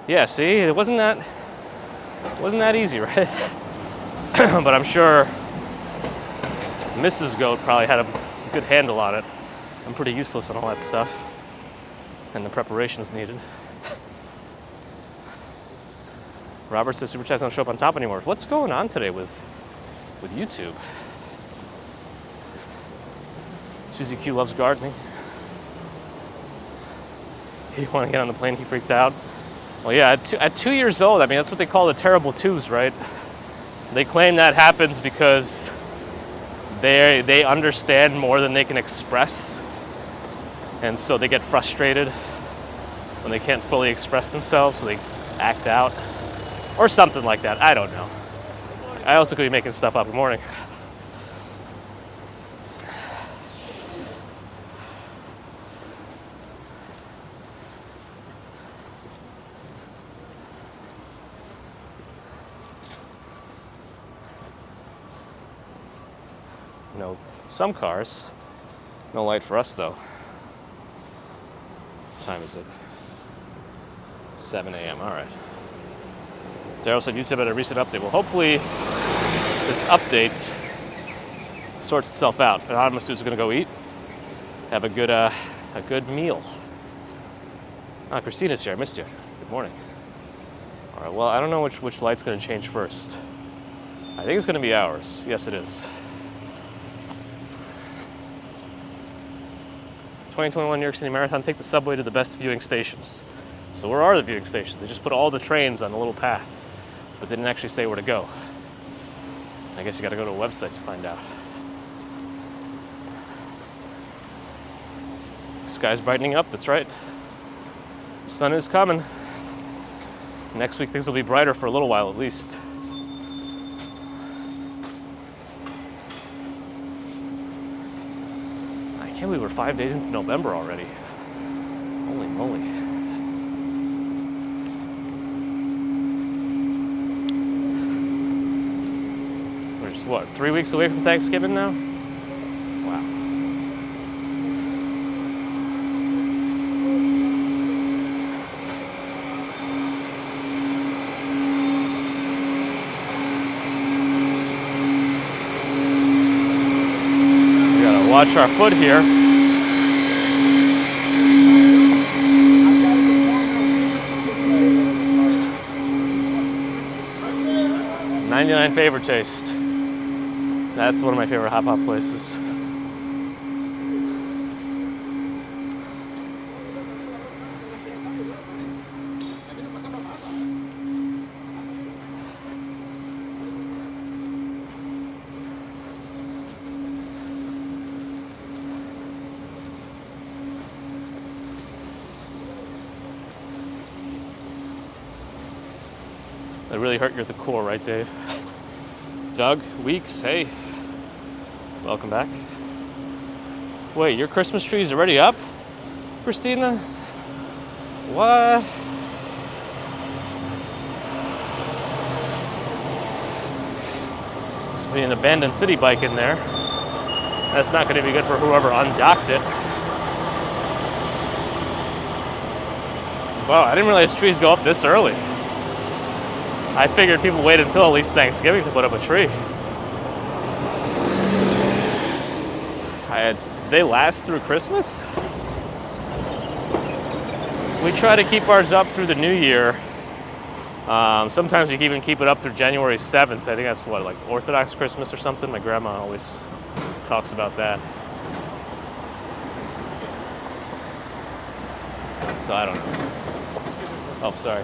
Yeah, see, it wasn't that easy, right? But I'm sure Mrs. Goat probably had a good handle on it. I'm pretty useless on all that stuff and the preparations needed. Robert says super chats don't show up on top anymore. What's going on today with YouTube? Susie Q loves gardening. He didn't want to get on the plane, he freaked out. Well, yeah, at 2 years old, I mean, that's what they call the terrible twos, right? They claim that happens because they understand more than they can express, and so they get frustrated when they can't fully express themselves, so they act out or something like that. I don't know. I also could be making stuff up. Good morning. No, some cars. No light for us though. What time is it? 7 a.m. All right. Daryl said YouTube had a recent update. Well, hopefully this update sorts itself out. Anonymous dude's gonna go eat, have a good meal. Ah, Christina's here. I missed you. Good morning. All right. Well, I don't know which light's gonna change first. I think it's gonna be ours. Yes, it is. 2021 New York City Marathon, take the subway to the best viewing stations. So where are the viewing stations? They just put all the trains on a little path, but they didn't actually say where to go. I guess you gotta go to a website to find out. The sky's brightening up, that's right. The sun is coming. Next week things will be brighter for a little while at least. I can't believe we're 5 days into November already. Holy moly. We're just, what, 3 weeks away from Thanksgiving now? Wow. We gotta watch our foot here. 99 Favorite Taste. That's one of my favorite hot pot places. It really hurt you at the core, right, Dave? Doug Weeks, hey. Welcome back. Wait, your Christmas tree is already up? Christina? What? This will be an abandoned city bike in there. That's not going to be good for whoever undocked it. Wow, I didn't realize trees go up this early. I figured people wait until at least Thanksgiving to put up a tree. Did they last through Christmas? We try to keep ours up through the new year. Sometimes we can even keep it up through January 7th. I think that's what, like Orthodox Christmas or something? My grandma always talks about that. So I don't know. Oh, sorry.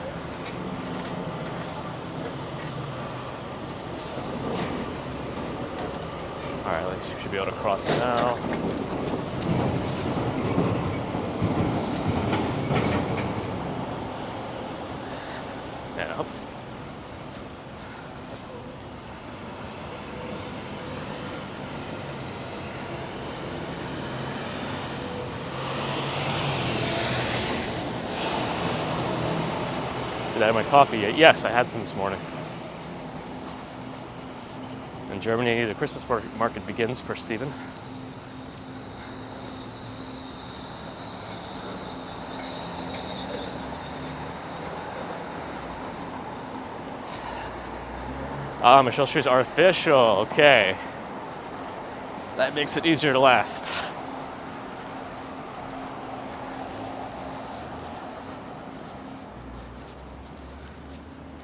All right, you should be able to cross now. And up. Did I have my coffee yet? Yes, I had some this morning. In Germany, the Christmas market begins, per Stephen. Michelle's tree is artificial. Okay. That makes it easier to last.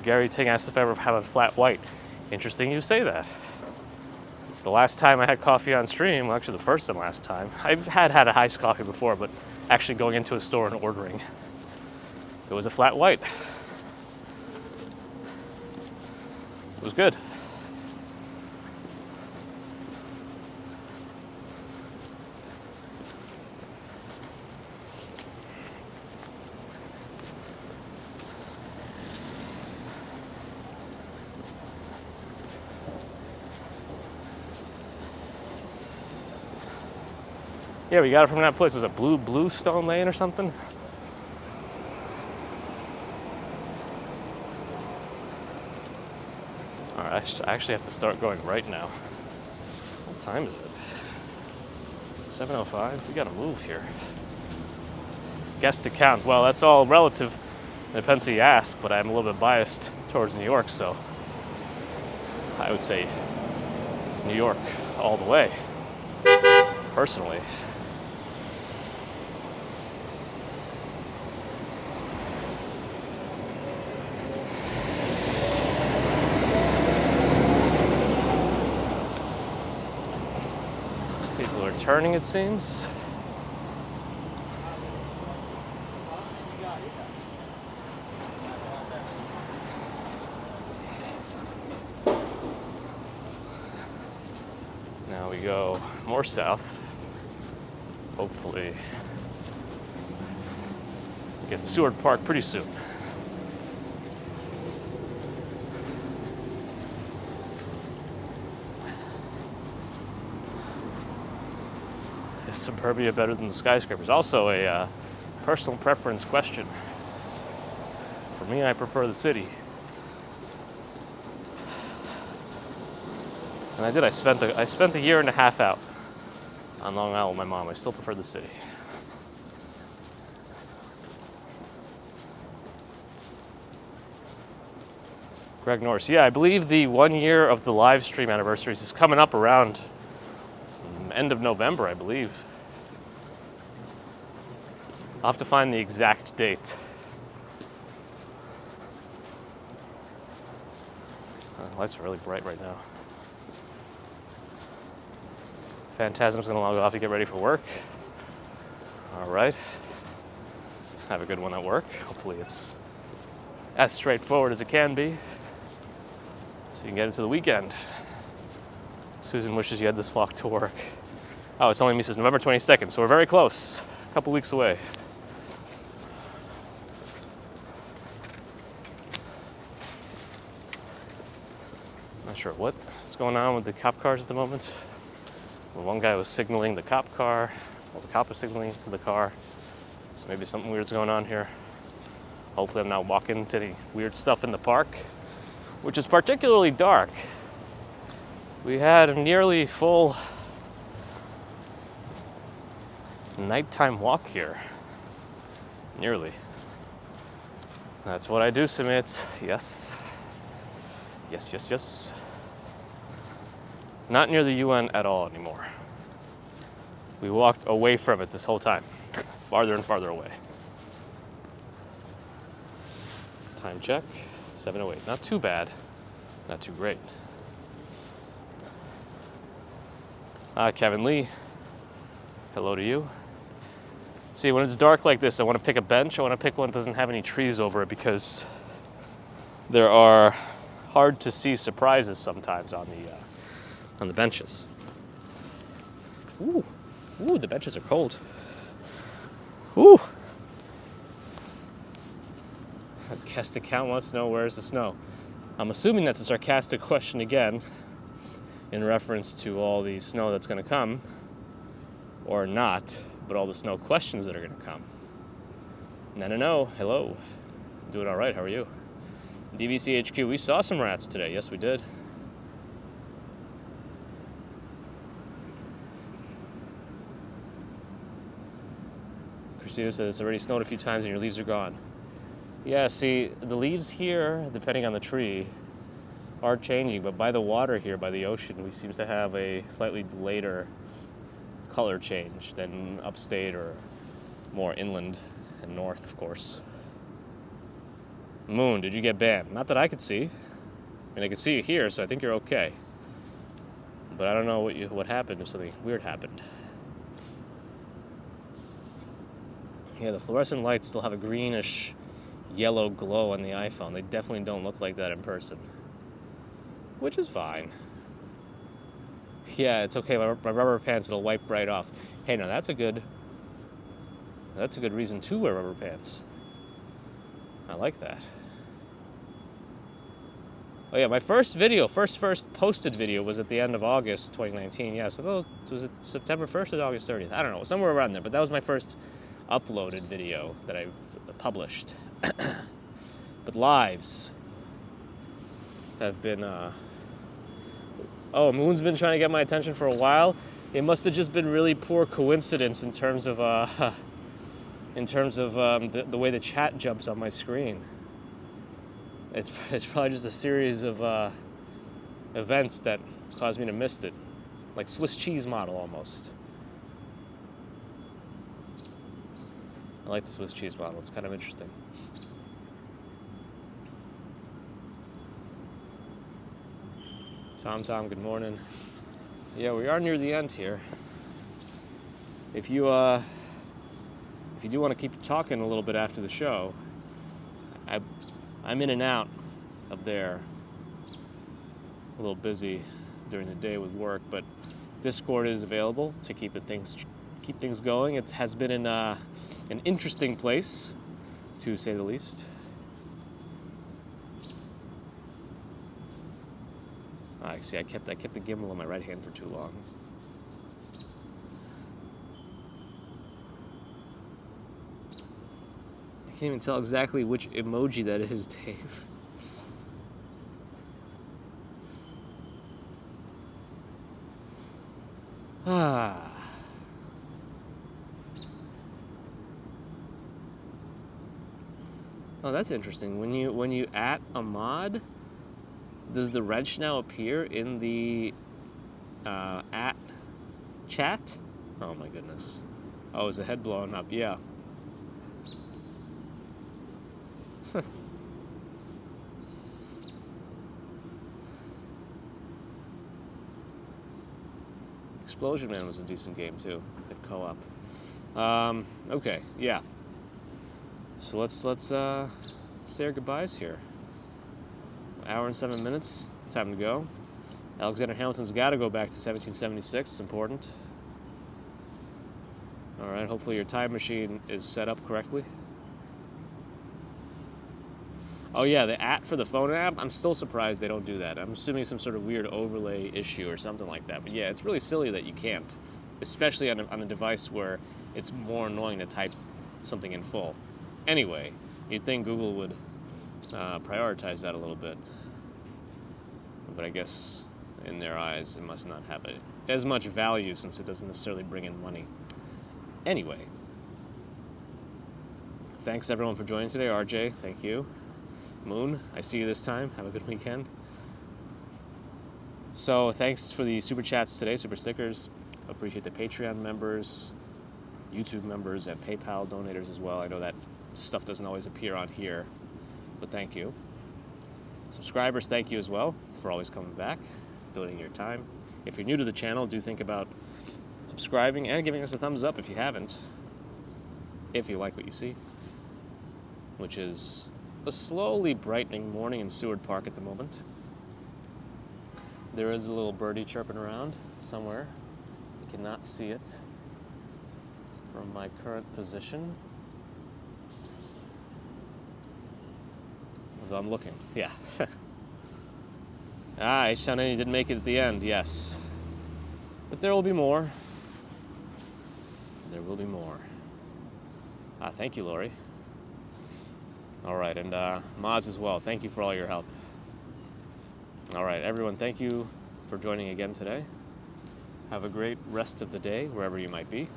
Gary Ting asked if I ever have a flat white. Interesting you say that. The last time I had coffee on stream, well, actually the first and last time, I've had a iced coffee before, but actually going into a store and ordering, it was a flat white. It was good. Yeah, we got it from that place. Was it Bluestone Lane or something? All right, I actually have to start going right now. What time is it? 7:05. We gotta move here. Guest account. Well, that's all relative. It depends who you ask, but I'm a little bit biased towards New York, so I would say New York all the way, personally. People are turning, it seems. Now we go more south. Hopefully get to Seward Park pretty soon. Is suburbia better than the skyscrapers? Also a personal preference question. For me, I prefer the city. And I spent a year and a half out on Long Island with my mom. I still prefer the city. Greg Norris. Yeah, I believe the 1 year of the live stream anniversaries is coming up around end of November, I believe. I'll have to find the exact date. The lights are really bright right now. Phantasm's gonna log off to get ready for work. All right. Have a good one at work. Hopefully it's as straightforward as it can be, so you can get into the weekend. Susan wishes you had this walk to work. Oh, it's only me, says November 22nd, so we're very close. A couple weeks away. Not sure what's going on with the cop cars at the moment. Well, one guy was signaling the cop car, well, the cop was signaling to the car. So maybe something weird's going on here. Hopefully I'm not walking into any weird stuff in the park, which is particularly dark. We had a nearly full nighttime walk here. Nearly. That's what I do, Sumit. Yes. Yes, yes, yes. Not near the UN at all anymore. We walked away from it this whole time. Farther and farther away. Time check, 7:08. Not too bad, not too great. Kevin Lee, hello to you. See, when it's dark like this, I want to pick a bench. I want to pick one that doesn't have any trees over it because there are hard to see surprises sometimes on the benches. Ooh, the benches are cold. Ooh. Sarcastic count wants to know where's the snow. I'm assuming that's a sarcastic question again, in reference to all the snow that's going to come, or not, but all the snow questions that are going to come. No, hello. Doing all right, how are you? DVCHQ, we saw some rats today. Yes, we did. Christina says it's already snowed a few times and your leaves are gone. Yeah, see, the leaves here, depending on the tree, are changing, but by the water here, by the ocean, we seem to have a slightly later color change than upstate or more inland and north, of course. Moon, did you get banned? Not that I could see. I mean, I could see you here, so I think you're okay. But I don't know what happened, if something weird happened. Yeah, the fluorescent lights still have a greenish yellow glow on the iPhone. They definitely don't look like that in person. Which is fine. Yeah, it's okay. My rubber pants, it'll wipe right off. Hey, now that's a good reason to wear rubber pants. I like that. Oh yeah, my first posted video was at the end of August 2019. Yeah, so was it September 1st or August 30th? I don't know, somewhere around there. But that was my first uploaded video that I published. But lives have been. Moon's been trying to get my attention for a while. It must have just been really poor coincidence in terms of the way the chat jumps on my screen. It's probably just a series of events that caused me to miss it, like Swiss cheese model almost. I like the Swiss cheese model. It's kind of interesting. Tom, good morning. Yeah, we are near the end here. If you do want to keep talking a little bit after the show, I'm in and out of there. A little busy during the day with work, but Discord is available to keep things going. It has been an interesting place, to say the least. See, I kept the gimbal in my right hand for too long. I can't even tell exactly which emoji that is, Dave. Oh, that's interesting. When you at a mod, does the wrench now appear in the at chat? Oh my goodness. Oh, is the head blowing up? Yeah. Explosion Man was a decent game too at co-op. Okay, yeah. So let's say our goodbyes here. Hour and 7 minutes. Time to go. Alexander Hamilton's got to go back to 1776. It's important. All right. Hopefully your time machine is set up correctly. Oh yeah, the @ for the phone app. I'm still surprised they don't do that. I'm assuming some sort of weird overlay issue or something like that. But yeah, it's really silly that you can't, especially on a device where it's more annoying to type something in full. Anyway, you'd think Google would prioritize that a little bit. But I guess in their eyes it must not have as much value since it doesn't necessarily bring in money. Anyway, thanks everyone for joining today. RJ, thank you. Moon, I see you this time. Have a good weekend. So thanks for the super chats today, super stickers. Appreciate the Patreon members, YouTube members, and PayPal donators as well. I know that stuff doesn't always appear on here, but thank you. Subscribers, thank you as well for always coming back, donating your time. If you're new to the channel, do think about subscribing and giving us a thumbs up if you haven't, if you like what you see, which is a slowly brightening morning in Seward Park at the moment. There is a little birdie chirping around somewhere. Cannot see it from my current position. Although I'm looking, yeah. Shannon didn't make it at the end, yes. But there will be more. There will be more. Thank you, Lori. All right, and Maz as well. Thank you for all your help. All right, everyone, thank you for joining again today. Have a great rest of the day, wherever you might be.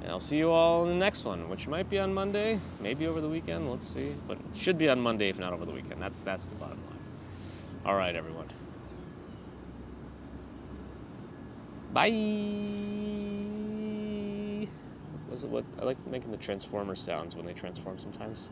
And I'll see you all in the next one, which might be on Monday, maybe over the weekend, let's see. But it should be on Monday, if not over the weekend. That's the bottom line. All right, everyone. Bye. What I like making the Transformer sounds when they transform sometimes.